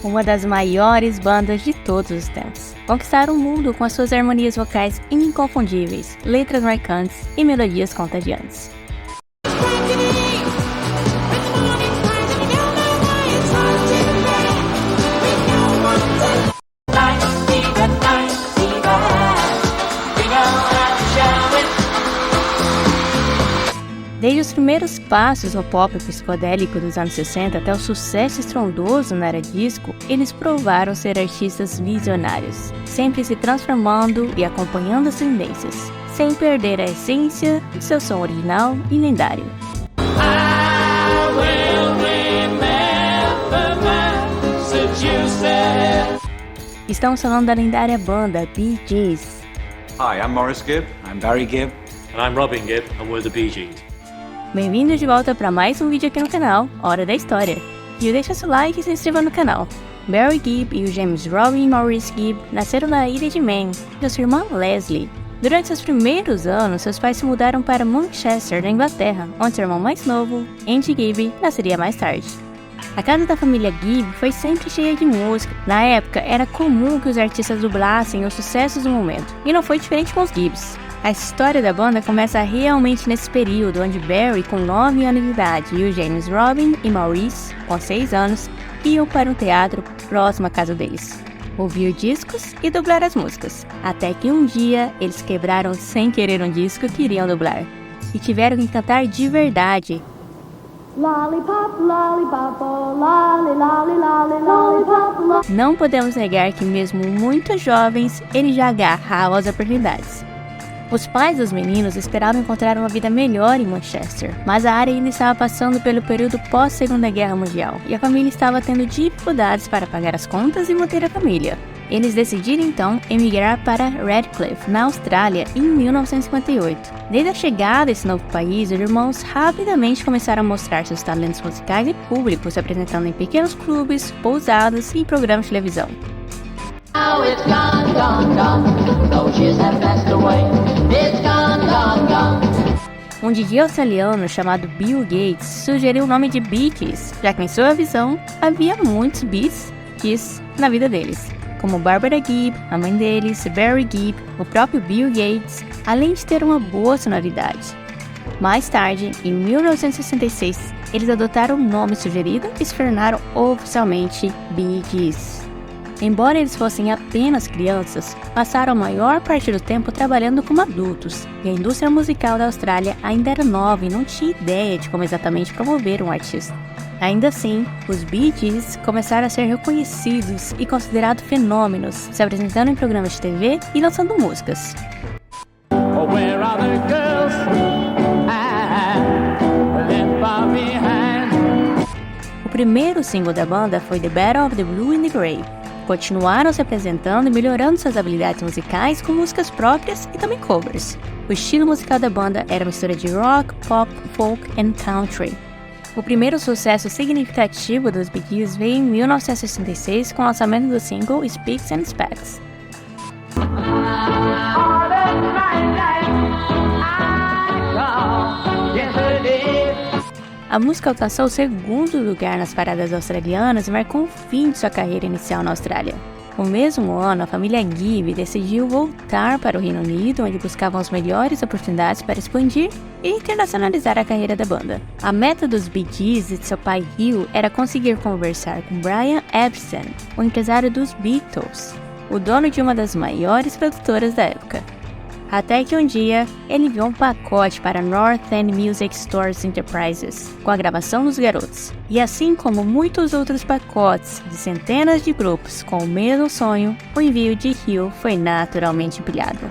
uma das maiores bandas de todos os tempos. Conquistaram o mundo com as suas harmonias vocais inconfundíveis, letras marcantes e melodias contagiantes. Desde os primeiros passos no pop psicodélico dos anos 60 até o sucesso estrondoso na era disco, eles provaram ser artistas visionários, sempre se transformando e acompanhando as tendências, sem perder a essência de seu som original e lendário. Estamos falando da lendária banda Bee Gees. Hi, I'm Maurice Gibb. I'm Barry Gibb. And I'm Robin Gibb, and we're the Bee Gees. Bem-vindos de volta para mais um vídeo aqui no canal, Hora da História. E deixa seu like e se inscreva no canal. Barry Gibb e o James Robin Maurice Gibb nasceram na ilha de Man, com sua irmã Leslie. Durante seus primeiros anos, seus pais se mudaram para Manchester, na Inglaterra, onde seu irmão mais novo, Andy Gibb, nasceria mais tarde. A casa da família Gibb foi sempre cheia de música. Na época, era comum que os artistas dublassem os sucessos do momento, e não foi diferente com os Gibbs. A história da banda começa realmente nesse período, onde Barry, com 9 anos de idade, e o James Robin e Maurice, com 6 anos, iam para um teatro próximo à casa deles, ouvir discos e dublar as músicas. Até que um dia, eles quebraram sem querer um disco que iriam dublar, e tiveram que cantar de verdade. Lollipop, lollipop, oh, lolly, lolly, lolly, lollipop. Não podemos negar que mesmo muito jovens, eles já agarravam as oportunidades. Os pais dos meninos esperavam encontrar uma vida melhor em Manchester, mas a área ainda estava passando pelo período pós-Segunda Guerra Mundial, e a família estava tendo dificuldades para pagar as contas e manter a família. Eles decidiram então emigrar para Redcliffe, na Austrália, em 1958. Desde a chegada desse novo país, os irmãos rapidamente começaram a mostrar seus talentos musicais em público, se apresentando em pequenos clubes, pousadas e programas de televisão. Now it's gone, gone, gone. Those years have passed away. It's gone, gone, gone. Um DJ australiano chamado Bill Gates sugeriu o nome de Bee Gees, já que em sua visão havia muitos Bees Gees na vida deles, como Barbara Gibb, a mãe deles, Barry Gibb, o próprio Bill Gates, além de ter uma boa sonoridade. Mais tarde, em 1966, eles adotaram o nome sugerido e se tornaram oficialmente Bee Gees. Embora eles fossem apenas crianças, passaram a maior parte do tempo trabalhando como adultos, e a indústria musical da Austrália ainda era nova e não tinha ideia de como exatamente promover um artista. Ainda assim, os Bee Gees começaram a ser reconhecidos e considerados fenômenos, se apresentando em programas de TV e lançando músicas. O primeiro single da banda foi The Battle of the Blue and the Grey. Continuaram se apresentando e melhorando suas habilidades musicais com músicas próprias e também covers. O estilo musical da banda era uma mistura de rock, pop, folk e country. O primeiro sucesso significativo dos Bee Gees veio em 1966 com o lançamento do single Speaks and Specks. A música alcançou o segundo lugar nas paradas australianas e marcou o fim de sua carreira inicial na Austrália. No mesmo ano, a família Gibb decidiu voltar para o Reino Unido, onde buscavam as melhores oportunidades para expandir e internacionalizar a carreira da banda. A meta dos Bee Gees e de seu pai Hugh era conseguir conversar com Brian Epstein, o empresário dos Beatles, o dono de uma das maiores produtoras da época. Até que um dia, ele enviou um pacote para North End Music Stores Enterprises, com a gravação dos garotos. E assim como muitos outros pacotes de centenas de grupos com o mesmo sonho, o envio de Hugh foi naturalmente empilhado.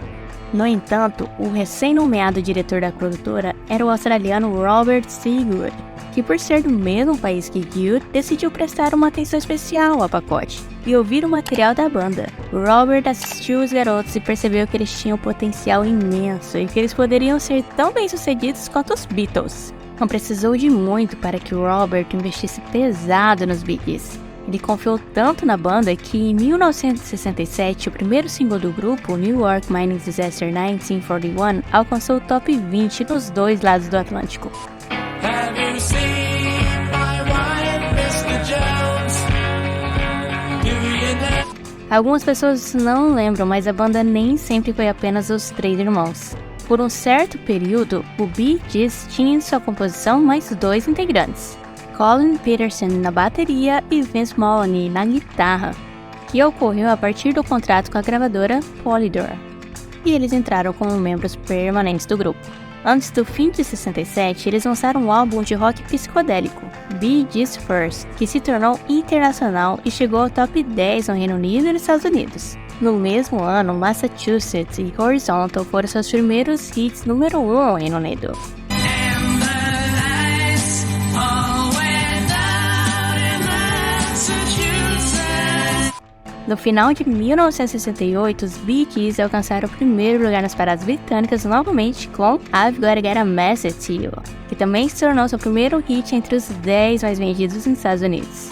No entanto, o recém-nomeado diretor da produtora era o australiano Robert Sigurd, que por ser do mesmo país que Hugh, decidiu prestar uma atenção especial ao pacote e ouvir o material da banda. Robert assistiu os garotos e percebeu que eles tinham um potencial imenso e que eles poderiam ser tão bem-sucedidos quanto os Beatles. Não precisou de muito para que Robert investisse pesado nos Bee Gees. Ele confiou tanto na banda que, em 1967, o primeiro single do grupo, New York Mining Disaster 1941, alcançou o top 20 nos dois lados do Atlântico. Have you seen my wife, Mr. Jones? Algumas pessoas não lembram, mas a banda nem sempre foi apenas os 3 irmãos. Por um certo período, o Bee Gees tinha em sua composição mais 2 integrantes, Colin Peterson na bateria e Vince Maloney na guitarra, que ocorreu a partir do contrato com a gravadora Polydor, e eles entraram como membros permanentes do grupo. Antes do fim de 67, eles lançaram um álbum de rock psicodélico, Bee Gees First, que se tornou internacional e chegou ao top 10 no Reino Unido e nos Estados Unidos. No mesmo ano, Massachusetts e Horizontal foram seus primeiros hits número 1 no Reino Unido. No final de 1968, os Bee Gees alcançaram o primeiro lugar nas paradas britânicas novamente com I've Gotta Get a Message to You, que também se tornou seu primeiro hit entre os 10 mais vendidos nos Estados Unidos.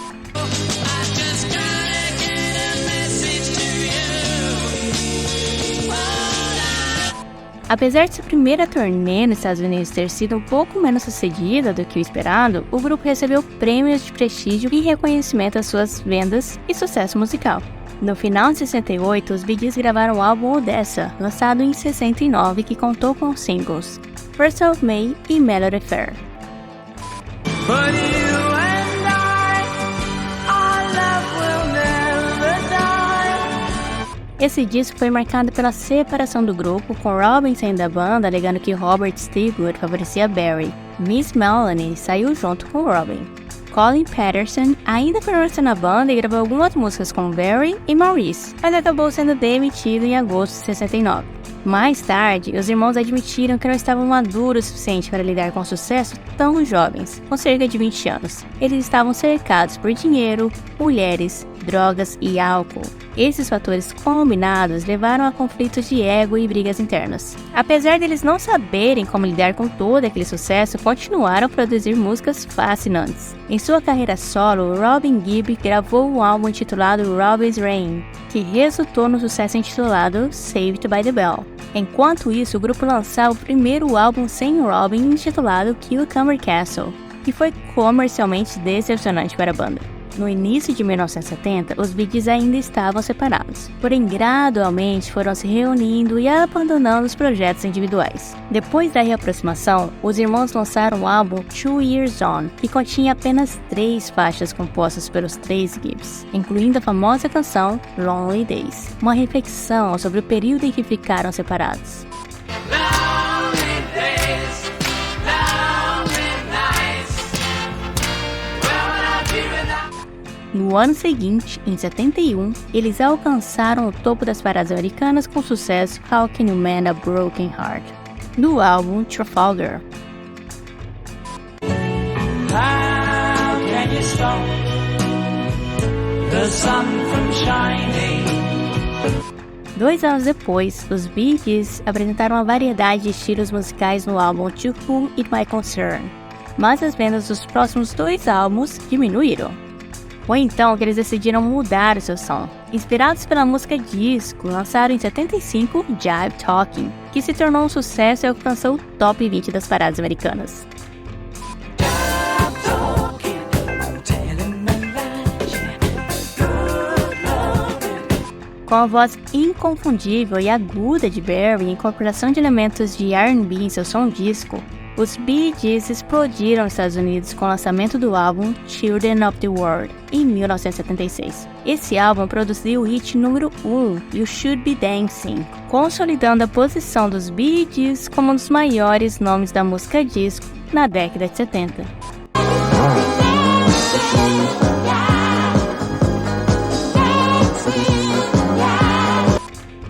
Apesar de sua primeira turnê nos Estados Unidos ter sido um pouco menos sucedida do que o esperado, o grupo recebeu prêmios de prestígio e reconhecimento às suas vendas e sucesso musical. No final de 68, os Bee Gees gravaram o álbum Odessa, lançado em 69, que contou com os singles First of May e Melody Fair. Esse disco foi marcado pela separação do grupo, com Robin saindo da banda, alegando que Robert Stigwood favorecia Barry. Miss Maloney saiu junto com Robin. Colin Peterson ainda permaneceu na banda e gravou algumas músicas com Barry e Maurice, mas acabou sendo demitido em agosto de 69. Mais tarde, os irmãos admitiram que não estavam maduros o suficiente para lidar com o sucesso tão jovens, com cerca de 20 anos. Eles estavam cercados por dinheiro, mulheres, drogas e álcool. Esses fatores combinados levaram a conflitos de ego e brigas internas. Apesar deles não saberem como lidar com todo aquele sucesso, continuaram a produzir músicas fascinantes. Em sua carreira solo, Robin Gibb gravou um álbum intitulado Robin's Reign, que resultou no sucesso intitulado Saved by the Bell. Enquanto isso, o grupo lançava o primeiro álbum sem Robin, intitulado Cucumber Castle, que foi comercialmente decepcionante para a banda. No início de 1970, os Bee Gees ainda estavam separados, porém gradualmente foram se reunindo e abandonando os projetos individuais. Depois da reaproximação, os irmãos lançaram o álbum 2 Years On, que continha apenas 3 faixas compostas pelos 3 Gibbs, incluindo a famosa canção Lonely Days, uma reflexão sobre o período em que ficaram separados. No ano seguinte, em 71, eles alcançaram o topo das paradas americanas com o sucesso How Can You Mend a Broken Heart, do álbum Trafalgar. How can you stop the sun from shining? 2 anos depois, os Bee Gees apresentaram uma variedade de estilos musicais no álbum To Whom It Might Concern, mas as vendas dos próximos 2 álbuns diminuíram. Foi então que eles decidiram mudar o seu som. Inspirados pela música disco, lançaram em 75 Jive Talking, que se tornou um sucesso e alcançou o top 20 das paradas americanas. Com a voz inconfundível e aguda de Barry e incorporação de elementos de R&B em seu som disco, os Bee Gees explodiram nos Estados Unidos com o lançamento do álbum Children of the World, em 1976. Esse álbum produziu o hit número 1, You Should Be Dancing, consolidando a posição dos Bee Gees como um dos maiores nomes da música disco na década de 70.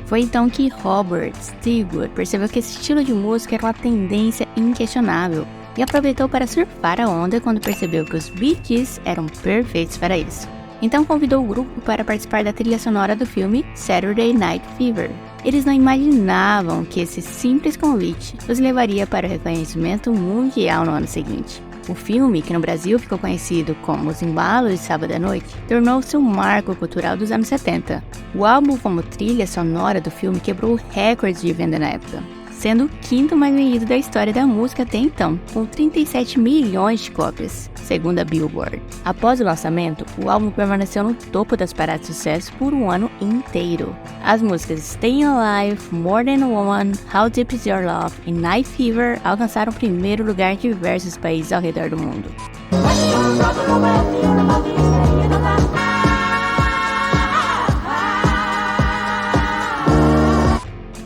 Foi então que Robert Stigwood percebeu que esse estilo de música era uma tendência inquestionável e aproveitou para surfar a onda quando percebeu que os Bee Gees eram perfeitos para isso. Então convidou o grupo para participar da trilha sonora do filme Saturday Night Fever. Eles não imaginavam que esse simples convite os levaria para o reconhecimento mundial no ano seguinte. O filme, que no Brasil ficou conhecido como Os Embalos de Sábado à Noite, tornou-se um marco cultural dos anos 70. O álbum como trilha sonora do filme quebrou recordes de venda na época. sendo o quinto mais vendido da história da música até então, com 37 milhões de cópias, segundo a Billboard. Após o lançamento, o álbum permaneceu no topo das paradas de sucesso por um ano inteiro. As músicas Staying Alive, More Than a Woman, How Deep Is Your Love e Night Fever alcançaram o primeiro lugar em diversos países ao redor do mundo.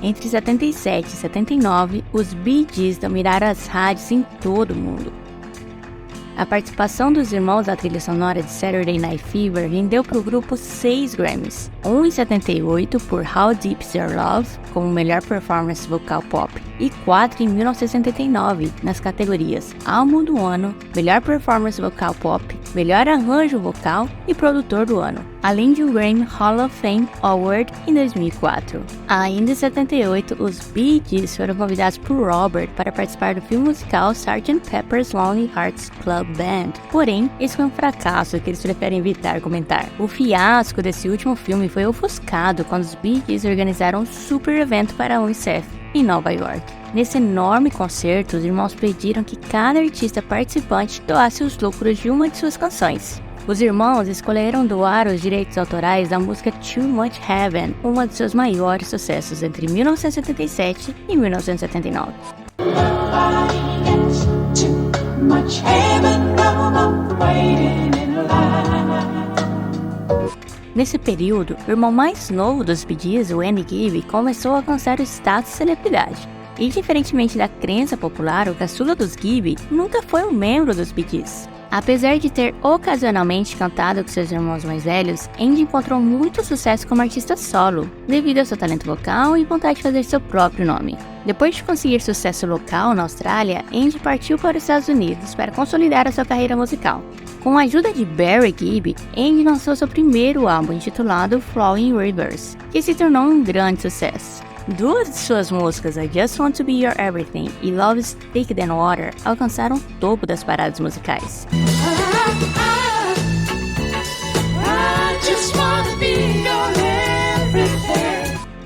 Entre 77 e 79, os Bee Gees dominaram as rádios em todo o mundo. A participação dos irmãos na trilha sonora de Saturday Night Fever rendeu para o grupo 6 Grammys, 1 em 78 por How Deep Is Your Love, como melhor performance vocal pop, e 4 em 1979 nas categorias Álbum do Ano, Melhor Performance Vocal Pop, Melhor Arranjo Vocal e Produtor do Ano, além de um Grammy Hall of Fame Award em 2004. Ainda em 78, os Bee Gees foram convidados por Robert para participar do filme musical Sgt. Pepper's Lonely Hearts Club Band. Porém, esse foi um fracasso que eles preferem evitar comentar. O fiasco desse último filme foi ofuscado quando os Bee Gees organizaram um super evento para a UNICEF em Nova York. Nesse enorme concerto, os irmãos pediram que cada artista participante doasse os lucros de uma de suas canções. Os irmãos escolheram doar os direitos autorais da música Too Much Heaven, um de seus maiores sucessos entre 1977 e 1979. Nesse período, o irmão mais novo dos Bee Gees, o Andy Gibb, começou a alcançar o status de celebridade. E diferentemente da crença popular, o caçula dos Gibb nunca foi um membro dos Bee Gees. Apesar de ter ocasionalmente cantado com seus irmãos mais velhos, Andy encontrou muito sucesso como artista solo, devido ao seu talento vocal e vontade de fazer seu próprio nome. Depois de conseguir sucesso local na Austrália, Andy partiu para os Estados Unidos para consolidar a sua carreira musical. Com a ajuda de Barry Gibb, Andy lançou seu primeiro álbum intitulado Flowing Rivers, que se tornou um grande sucesso. Duas de suas músicas, I Just Want to Be Your Everything e Love is Thicker Than Water, alcançaram o topo das paradas musicais.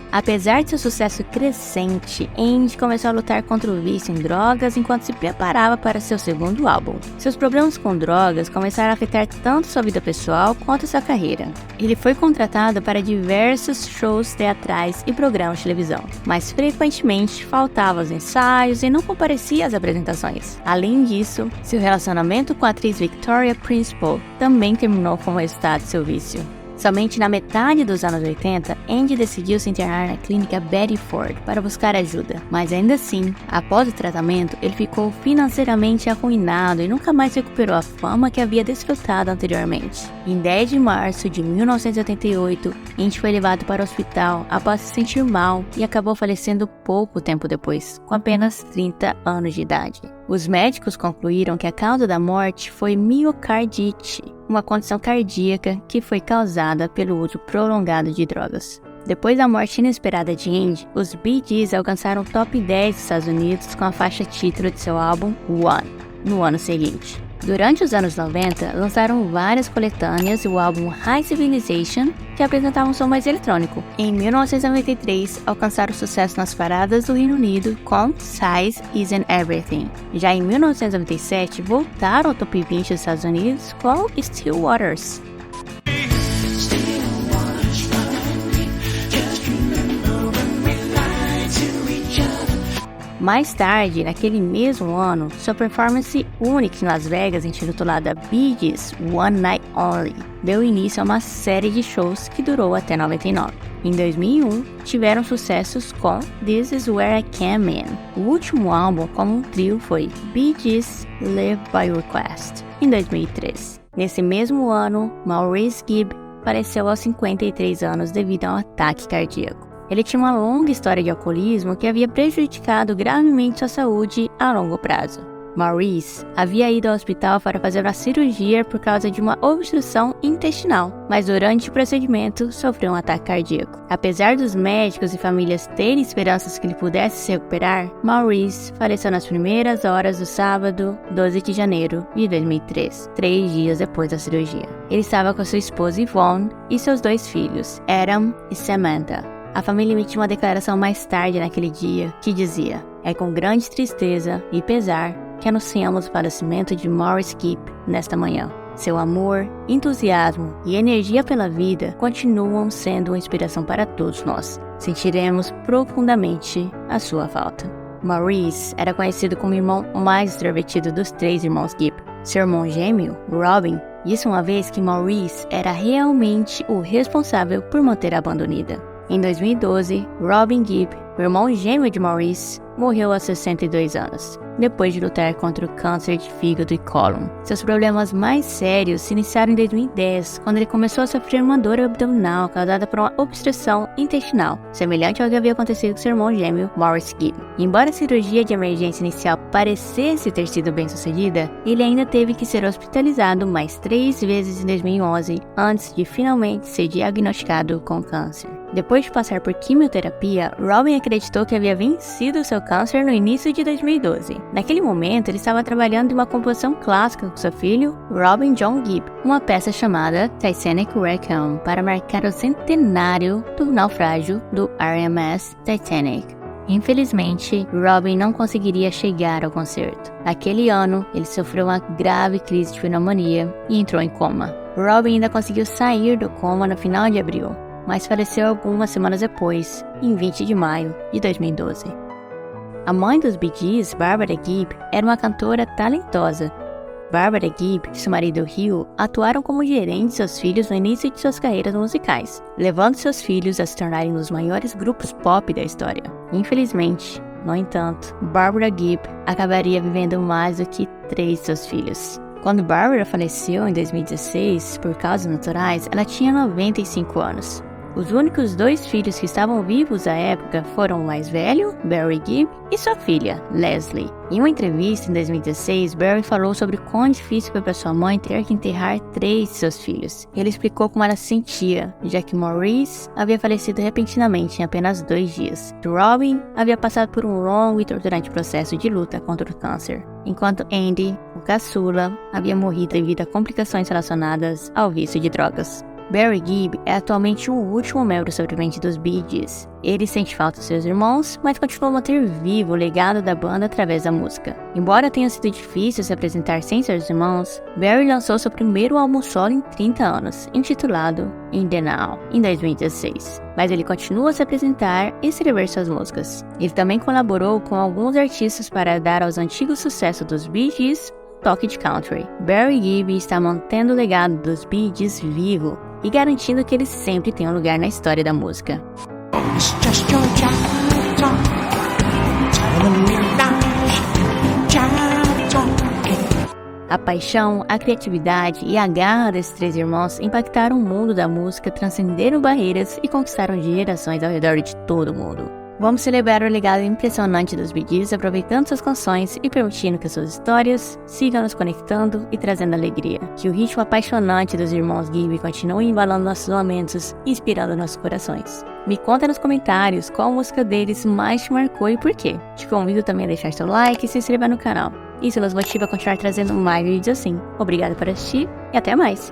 Apesar de seu sucesso crescente, Andy começou a lutar contra o vício em drogas enquanto se preparava para seu segundo álbum. Seus problemas com drogas começaram a afetar tanto sua vida pessoal quanto sua carreira. Ele foi contratado para diversos shows teatrais e programas de televisão, mas frequentemente faltava aos ensaios e não comparecia às apresentações. Além disso, seu relacionamento com a atriz Victoria Principal também terminou como resultado de seu vício. Somente na metade dos anos 80, Andy decidiu se internar na clínica Betty Ford para buscar ajuda. Mas ainda assim, após o tratamento, ele ficou financeiramente arruinado e nunca mais recuperou a fama que havia desfrutado anteriormente. Em 10 de março de 1988, Andy foi levado para o hospital após se sentir mal e acabou falecendo pouco tempo depois, com apenas 30 anos de idade. Os médicos concluíram que a causa da morte foi miocardite, uma condição cardíaca que foi causada pelo uso prolongado de drogas. Depois da morte inesperada de Andy, os Bee Gees alcançaram o top 10 dos Estados Unidos com a faixa título de seu álbum One, no ano seguinte. Durante os anos 90, lançaram várias coletâneas e o álbum High Civilization, que apresentava um som mais eletrônico. Em 1993, alcançaram sucesso nas paradas do Reino Unido com Size Isn't Everything. Já em 1997, voltaram ao top 20 dos Estados Unidos com Still Waters. Mais tarde, naquele mesmo ano, sua performance única em Las Vegas, intitulada Bee Gees One Night Only, deu início a uma série de shows que durou até 99. Em 2001, tiveram sucessos com This Is Where I Came In. O último álbum como um trio foi Bee Gees Live by Request, em 2003. Nesse mesmo ano, Maurice Gibb faleceu aos 53 anos devido a um ataque cardíaco. Ele tinha uma longa história de alcoolismo que havia prejudicado gravemente sua saúde a longo prazo. Maurice havia ido ao hospital para fazer uma cirurgia por causa de uma obstrução intestinal, mas durante o procedimento sofreu um ataque cardíaco. Apesar dos médicos e famílias terem esperanças que ele pudesse se recuperar, Maurice faleceu nas primeiras horas do sábado, 12 de janeiro de 2003, 3 dias depois da cirurgia. Ele estava com sua esposa Yvonne e seus 2 filhos, Adam e Samantha. A família emitiu uma declaração mais tarde naquele dia que dizia: "É com grande tristeza e pesar que anunciamos o falecimento de Maurice Gibb nesta manhã. Seu amor, entusiasmo e energia pela vida continuam sendo uma inspiração para todos nós. Sentiremos profundamente a sua falta." Maurice era conhecido como o irmão mais extrovertido dos 3 irmãos Gibb. Seu irmão gêmeo, Robin, disse uma vez que Maurice era realmente o responsável por manter a banda unida. Em 2012, Robin Gibb, o irmão gêmeo de Maurice, morreu aos 62 anos, depois de lutar contra o câncer de fígado e cólon. Seus problemas mais sérios se iniciaram em 2010, quando ele começou a sofrer uma dor abdominal causada por uma obstrução intestinal, semelhante ao que havia acontecido com seu irmão gêmeo, Maurice Gibb. Embora a cirurgia de emergência inicial parecesse ter sido bem sucedida, ele ainda teve que ser hospitalizado mais 3 vezes em 2011, antes de finalmente ser diagnosticado com câncer. Depois de passar por quimioterapia, Robin acreditou que havia vencido seu câncer no início de 2012. Naquele momento, ele estava trabalhando em uma composição clássica com seu filho, Robin John Gibb, uma peça chamada Titanic Requiem, para marcar o centenário do naufrágio do RMS Titanic. Infelizmente, Robin não conseguiria chegar ao concerto. Aquele ano, ele sofreu uma grave crise de pneumonia e entrou em coma. Robin ainda conseguiu sair do coma no final de abril, mas faleceu algumas semanas depois, em 20 de maio de 2012. A mãe dos Bee Gees, Barbara Gibb, era uma cantora talentosa. Barbara Gibb e seu marido Hugh atuaram como gerentes de seus filhos no início de suas carreiras musicais, levando seus filhos a se tornarem um dos maiores grupos pop da história. Infelizmente, no entanto, Barbara Gibb acabaria vivendo mais do que 3 de seus filhos. Quando Barbara faleceu em 2016 por causas naturais, ela tinha 95 anos. Os únicos 2 filhos que estavam vivos à época foram o mais velho, Barry Gibb, e sua filha, Leslie. Em uma entrevista em 2016, Barry falou sobre quão difícil foi para sua mãe ter que enterrar 3 de seus filhos. Ele explicou como ela se sentia, já que Maurice havia falecido repentinamente em apenas 2 dias. Robin havia passado por um longo e torturante processo de luta contra o câncer, enquanto Andy, o caçula, havia morrido devido a complicações relacionadas ao vício de drogas. Barry Gibb é atualmente o último membro sobrevivente dos Bee Gees. Ele sente falta de seus irmãos, mas continua a manter vivo o legado da banda através da música. Embora tenha sido difícil se apresentar sem seus irmãos, Barry lançou seu primeiro álbum solo em 30 anos, intitulado In The Now, em 2016. Mas ele continua a se apresentar e escrever suas músicas. Ele também colaborou com alguns artistas para dar aos antigos sucessos dos Bee Gees toque de country. Barry Gibb está mantendo o legado dos Bee Gees vivo e garantindo que eles sempre têm um lugar na história da música. A paixão, a criatividade e a garra desses 3 irmãos impactaram o mundo da música, transcenderam barreiras e conquistaram gerações ao redor de todo o mundo. Vamos celebrar o legado impressionante dos Bee Gees, aproveitando suas canções e permitindo que suas histórias sigam nos conectando e trazendo alegria. Que o ritmo apaixonante dos irmãos Gibb continue embalando nossos momentos e inspirando nossos corações. Me conta nos comentários qual música deles mais te marcou e por quê. Te convido também a deixar seu like e se inscrever no canal. Isso nos motiva a continuar trazendo mais vídeos assim. Obrigado por assistir e até mais!